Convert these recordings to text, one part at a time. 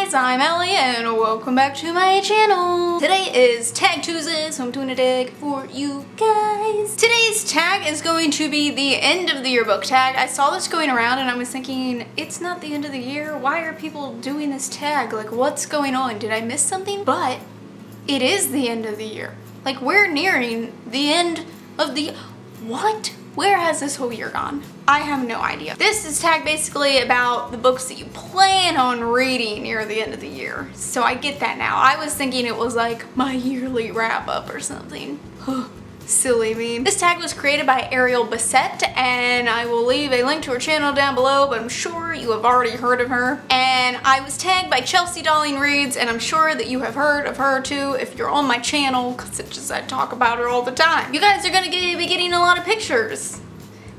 guys, I'm Ellie and welcome back to my channel. Today is Tag Tuesday, so I'm doing a tag for you guys. Today's tag is going to be the end of the year book tag. I saw this going around and I was thinking, it's not the end of the year. Why are people doing this tag? Like, what's going on? Did I miss something? But it is the end of the year. Like, we're nearing the end of the... What? Where has this whole year gone? I have no idea. This is tagged basically about the books that you plan on reading near the end of the year. So I get that now. I was thinking it was like my yearly wrap up or something. Silly me. This tag was created by Ariel Bassett and I will leave a link to her channel down below, but I'm sure you have already heard of her. And I was tagged by Chelsea Darling Reads and I'm sure that you have heard of her too if you're on my channel, because it's just I talk about her all the time. You guys are gonna be getting a lot of pictures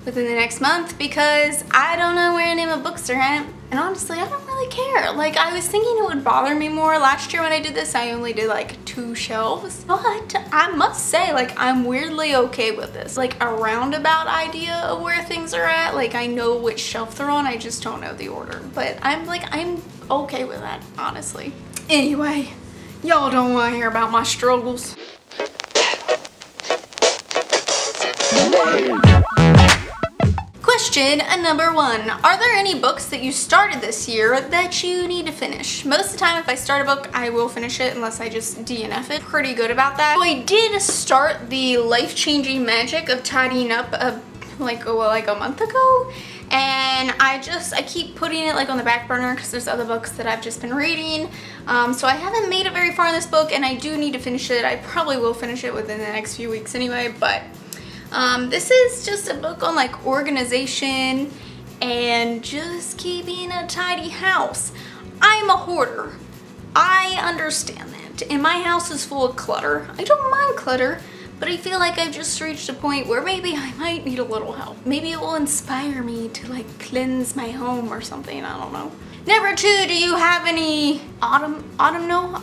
within the next month because I don't know where any of my books are at. And honestly, I don't really care. Like, I was thinking it would bother me more. Last year when I did this, I only did like 2 shelves. But I must say, like, I'm weirdly okay with this. Like, a roundabout idea of where things are at. Like, I know which shelf they're on, I just don't know the order. But I'm okay with that, honestly. Anyway, y'all don't want to hear about my struggles. Question number 1. Are there any books that you started this year that you need to finish? Most of the time if I start a book, I will finish it unless I just DNF it. Pretty good about that. So I did start the life-changing magic of tidying up like a month ago. And I keep putting it like on the back burner because there's other books that I've just been reading. So I haven't made it very far in this book and I do need to finish it. I probably will finish it within the next few weeks anyway, but this is just a book on like organization and just keeping a tidy house. I'm a hoarder. I understand that. And my house is full of clutter. I don't mind clutter, but I feel like I've just reached a point where maybe I might need a little help. Maybe it will inspire me to like cleanse my home or something, I don't know. Number 2, do you have any autumnal?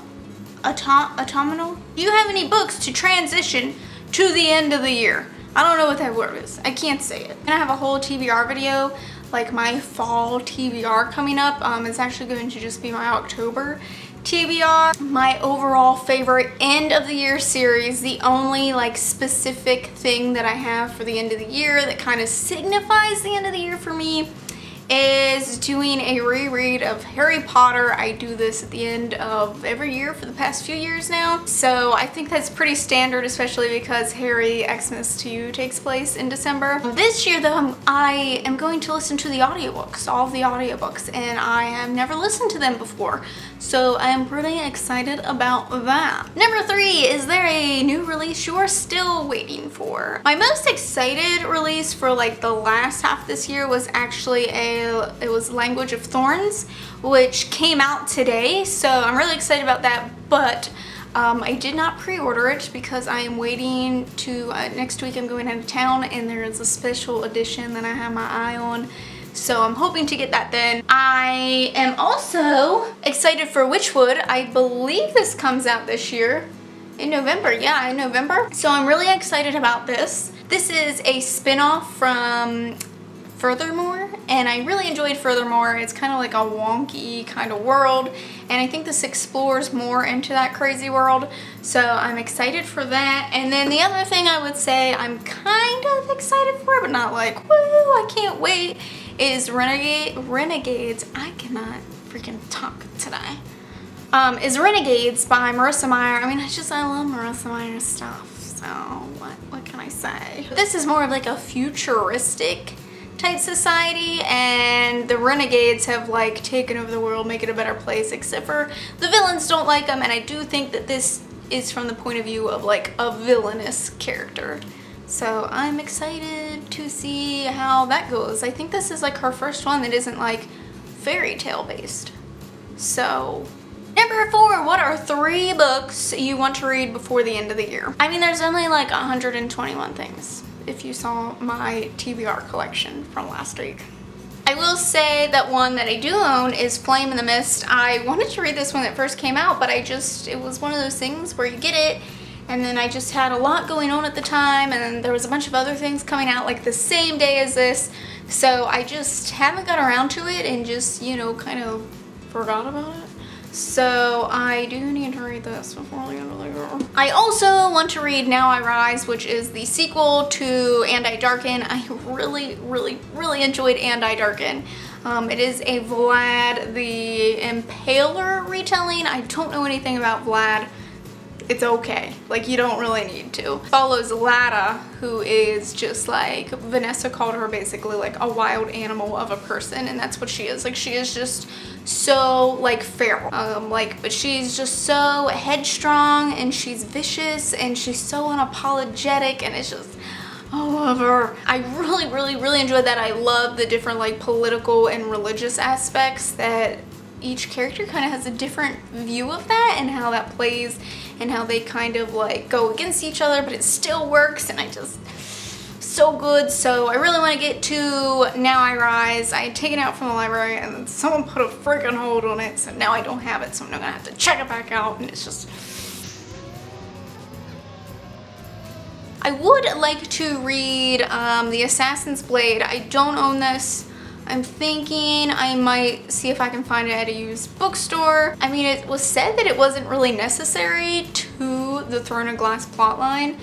Do you have any books to transition to the end of the year? I don't know what that word is. I can't say it. And I have a whole TBR video, like my fall TBR coming up. It's actually going to just be my October TBR. My overall favorite end of the year series, the only like specific thing that I have for the end of the year that kind of signifies the end of the year for me is doing a reread of Harry Potter. I do this at the end of every year for the past few years now. So I think that's pretty standard, especially because Harry Xmas 2 takes place in December. This year though, I am going to listen to the audiobooks, all of the audiobooks, and I have never listened to them before. So I'm pretty excited about that. Number 3, is there a new release you're still waiting for? My most excited release for like the last half this year was actually it was Language of Thorns, which came out today, so I'm really excited about that, but I did not pre-order it because I am waiting to, next week I'm going out of town and there is a special edition that I have my eye on, so I'm hoping to get that then. I am also excited for Witchwood. I believe this comes out this year. In November, yeah, in November. So I'm really excited about this. This is a spin-off from Furthermore, and I really enjoyed Furthermore. It's kind of like a wonky kind of world, and I think this explores more into that crazy world, so I'm excited for that. And then the other thing I would say I'm kind of excited for, but not like, woo, I can't wait, is Renegades. I cannot freaking talk today. Is Renegades by Marissa Meyer. I mean, I love Marissa Meyer's stuff, so what can I say? This is more of like a futuristic type society, and the renegades have like taken over the world, make it a better place, except for the villains don't like them, and I do think that this is from the point of view of like a villainous character. So I'm excited to see how that goes. I think this is like her first one that isn't like fairy tale based. So number 4, what are 3 books you want to read before the end of the year? I mean, there's only like 121 things if you saw my TBR collection from last week. I will say that one that I do own is Flame in the Mist. I wanted to read this when it first came out, but it was one of those things where you get it and then I just had a lot going on at the time, and then there was a bunch of other things coming out like the same day as this, so I just haven't got around to it and just, you know, kind of forgot about it. So I do need to read this before the end of the year. I also want to read Now I Rise, which is the sequel to And I Darken. I really enjoyed And I Darken. It is a Vlad the Impaler retelling. I don't know anything about Vlad. It's okay. Like, you don't really need to. Follows Lada, who is just like, Vanessa called her basically like a wild animal of a person, and that's what she is. Like, she is just so like feral. But she's just so headstrong, and she's vicious, and she's so unapologetic, and it's just, I love her. I really enjoyed that. I love the different like political and religious aspects that each character kind of has a different view of that, and how that plays, and how they kind of like go against each other, but it still works, and I just, so good. So I really want to get to Now I Rise. I had taken it out from the library, and then someone put a freaking hold on it, so now I don't have it, so I'm gonna have to check it back out, and it's just, I would like to read The Assassin's Blade. I don't own this. I'm thinking I might see if I can find it at a used bookstore. I mean, it was said that it wasn't really necessary to the Throne of Glass plotline,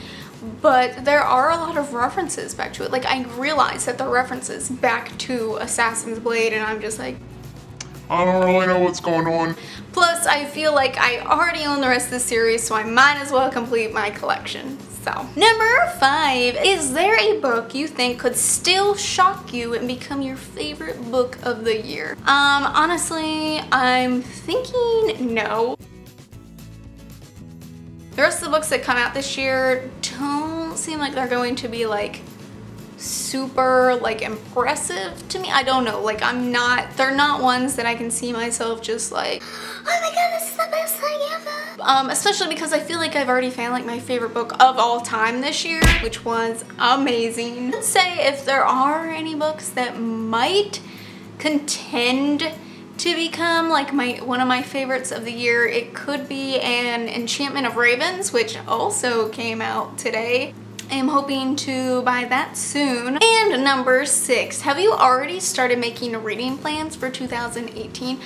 but there are a lot of references back to it. Like, I realized that the references back to Assassin's Blade, and I'm just like, I don't really know what's going on. Plus, I feel like I already own the rest of the series, so I might as well complete my collection. So, number 5, is there a book you think could still shock you and become your favorite book of the year? Honestly, I'm thinking no. The rest of the books that come out this year don't seem like they're going to be like super like impressive to me. I don't know, like they're not ones that I can see myself just like, oh my god, this is the best thing ever. Especially because I feel like I've already found like my favorite book of all time this year, which was amazing. I'd say if there are any books that might contend to become like one of my favorites of the year, it could be an Enchantment of Ravens, which also came out today. I am hoping to buy that soon. And number 6, have you already started making reading plans for 2018?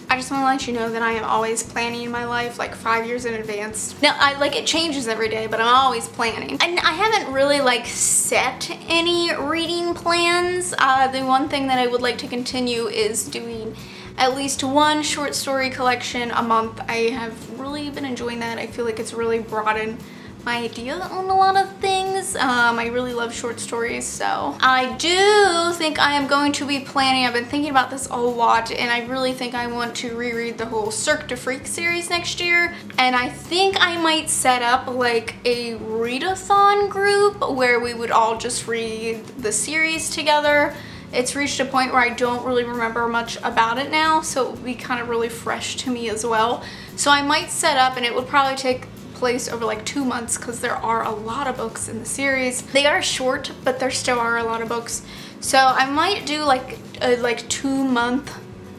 I just want to let you know that I am always planning my life like 5 years in advance. Now, it changes every day, but I'm always planning. And I haven't really like set any reading plans. The one thing that I would like to continue is doing at least one short story collection a month. I have really been enjoying that. I feel like it's really broadened my idea on a lot of things. I really love short stories, so I do think I am going to be planning. I've been thinking about this a lot, and I really think I want to reread the whole Cirque du Freak series next year, and I think I might set up like a readathon group where we would all just read the series together. It's reached a point where I don't really remember much about it now, so it would be kind of really fresh to me as well. So I might set up, and it would probably take place over like 2 months because there are a lot of books in the series. They are short, but there still are a lot of books. So I might do like a 2-month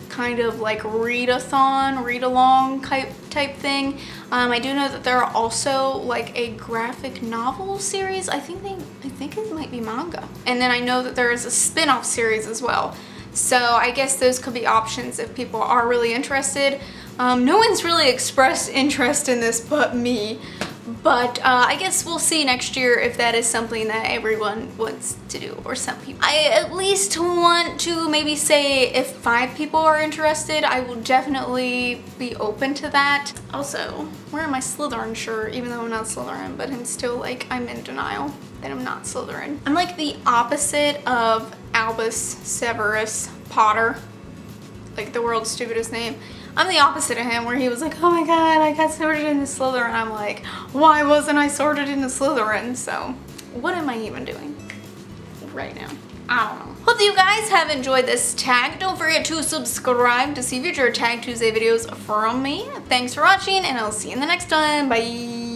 kind of like readathon, read-along type thing. I do know that there are also like a graphic novel series. I think it might be manga. And then I know that there is a spin-off series as well. So I guess those could be options if people are really interested. No one's really expressed interest in this but me, but I guess we'll see next year if that is something that everyone wants to do, or some people. I at least want to maybe say if 5 people are interested, I will definitely be open to that. Also, wearing my Slytherin shirt, even though I'm not Slytherin, but I'm still like, I'm in denial that I'm not Slytherin. I'm like the opposite of Albus Severus Potter, like the world's stupidest name. I'm the opposite of him, where he was like, oh my god, I got sorted into Slytherin. I'm like, why wasn't I sorted into Slytherin? So, what am I even doing right now? I don't know. Hope that you guys have enjoyed this tag. Don't forget to subscribe to see future Tag Tuesday videos from me. Thanks for watching, and I'll see you in the next one. Bye!